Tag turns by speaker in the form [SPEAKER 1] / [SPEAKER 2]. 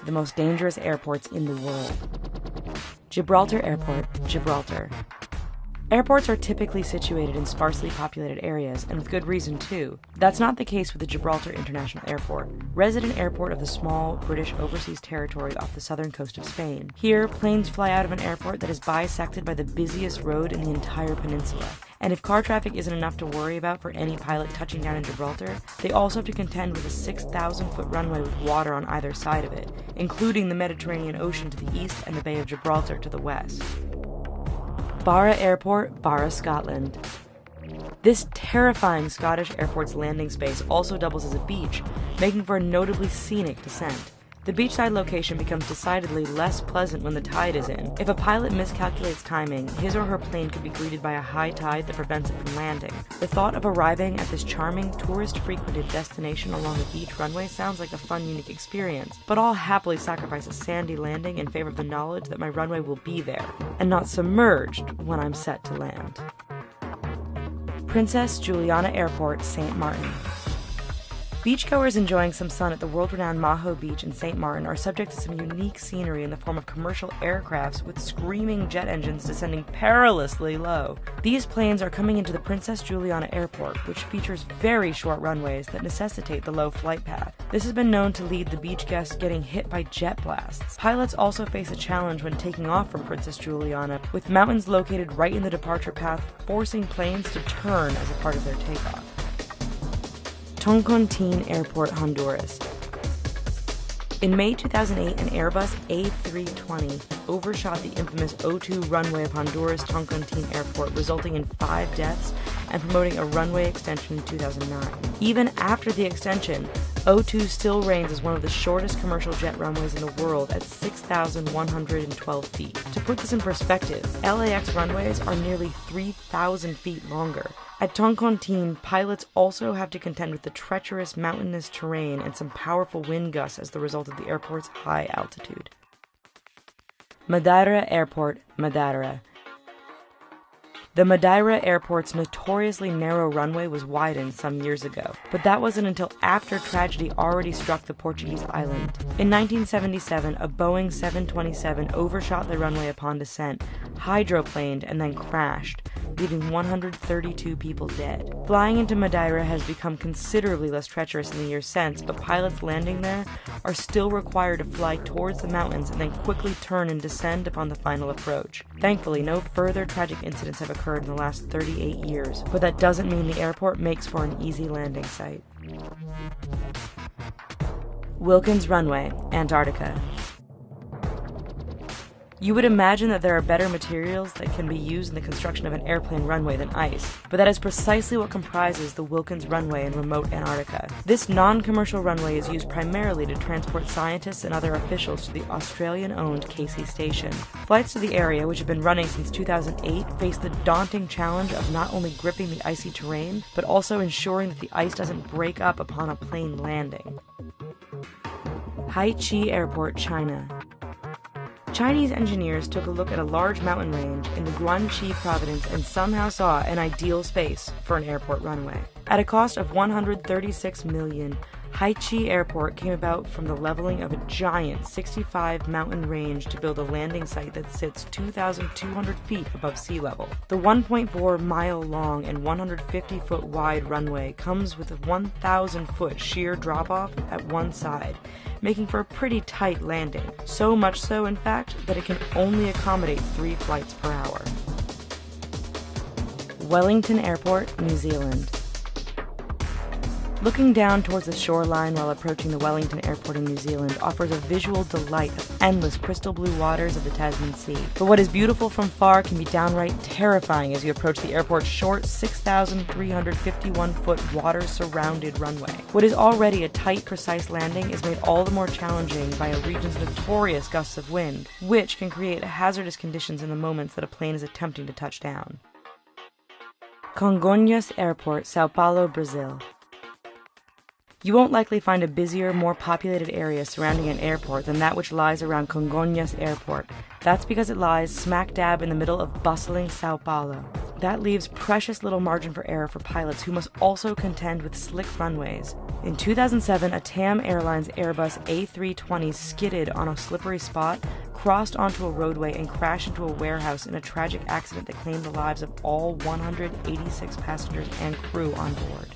[SPEAKER 1] the most dangerous airports in the world. Gibraltar Airport, Gibraltar. Airports are typically situated in sparsely populated areas, and with good reason too. That's not the case with the Gibraltar International Airport, resident airport of the small British overseas territory off the southern coast of Spain. Here, planes fly out of an airport that is bisected by the busiest road in the entire peninsula. And if car traffic isn't enough to worry about for any pilot touching down in Gibraltar, they also have to contend with a 6,000-foot runway with water on either side of it, including the Mediterranean Ocean to the east and the Bay of Gibraltar to the west. Barra Airport, Barra, Scotland. This terrifying Scottish airport's landing space also doubles as a beach, making for a notably scenic descent. The beachside location becomes decidedly less pleasant when the tide is in. If a pilot miscalculates timing, his or her plane could be greeted by a high tide that prevents it from landing. The thought of arriving at this charming, tourist-frequented destination along the beach runway sounds like a fun, unique experience, but I'll happily sacrifice a sandy landing in favor of the knowledge that my runway will be there, and not submerged when I'm set to land. Princess Juliana Airport, St. Martin. Beachgoers enjoying some sun at the world-renowned Maho Beach in St. Martin are subject to some unique scenery in the form of commercial aircrafts with screaming jet engines descending perilously low. These planes are coming into the Princess Juliana Airport, which features very short runways that necessitate the low flight path. This has been known to lead the beach guests getting hit by jet blasts. Pilots also face a challenge when taking off from Princess Juliana, with mountains located right in the departure path forcing planes to turn as a part of their takeoff. Toncontín Airport, Honduras. In May 2008, an Airbus A320 overshot the infamous O2 runway of Honduras' Toncontín Airport, resulting in 5 deaths and promoting a runway extension in 2009. Even after the extension, O2 still reigns as one of the shortest commercial jet runways in the world at 6,112 feet. To put this in perspective, LAX runways are nearly 3,000 feet longer. At Toncontín, pilots also have to contend with the treacherous mountainous terrain and some powerful wind gusts as the result of the airport's high altitude. Madeira Airport, Madeira. The Madeira Airport's notoriously narrow runway was widened some years ago, but that wasn't until after tragedy already struck the Portuguese island. In 1977, a Boeing 727 overshot the runway upon descent, hydroplaned, and then crashed, leaving 132 people dead. Flying into Madeira has become considerably less treacherous in the years since, but pilots landing there are still required to fly towards the mountains and then quickly turn and descend upon the final approach. Thankfully, no further tragic incidents have occurred in the last 38 years, but that doesn't mean the airport makes for an easy landing site. Wilkins Runway, Antarctica. You would imagine that there are better materials that can be used in the construction of an airplane runway than ice, but that is precisely what comprises the Wilkins Runway in remote Antarctica. This non-commercial runway is used primarily to transport scientists and other officials to the Australian-owned Casey Station. Flights to the area, which have been running since 2008, face the daunting challenge of not only gripping the icy terrain, but also ensuring that the ice doesn't break up upon a plane landing. Haichi Airport, China. Chinese engineers took a look at a large mountain range in the Guangxi province and somehow saw an ideal space for an airport runway. At a cost of $136 million, Haichi Airport came about from the leveling of a giant 65 mountain range to build a landing site that sits 2,200 feet above sea level. The 1.4-mile-long and 150-foot wide runway comes with a 1,000-foot sheer drop-off at one side, making for a pretty tight landing, so much so, in fact, that it can only accommodate 3 flights per hour. Wellington Airport, New Zealand. Looking down towards the shoreline while approaching the Wellington Airport in New Zealand offers a visual delight of endless crystal blue waters of the Tasman Sea. But what is beautiful from far can be downright terrifying as you approach the airport's short 6,351-foot water-surrounded runway. What is already a tight, precise landing is made all the more challenging by a region's notorious gusts of wind, which can create hazardous conditions in the moments that a plane is attempting to touch down. Congonhas Airport, Sao Paulo, Brazil. You won't likely find a busier, more populated area surrounding an airport than that which lies around Congonhas Airport. That's because it lies smack dab in the middle of bustling Sao Paulo. That leaves precious little margin for error for pilots who must also contend with slick runways. In 2007, a TAM Airlines Airbus A320 skidded on a slippery spot, crossed onto a roadway, and crashed into a warehouse in a tragic accident that claimed the lives of all 186 passengers and crew on board.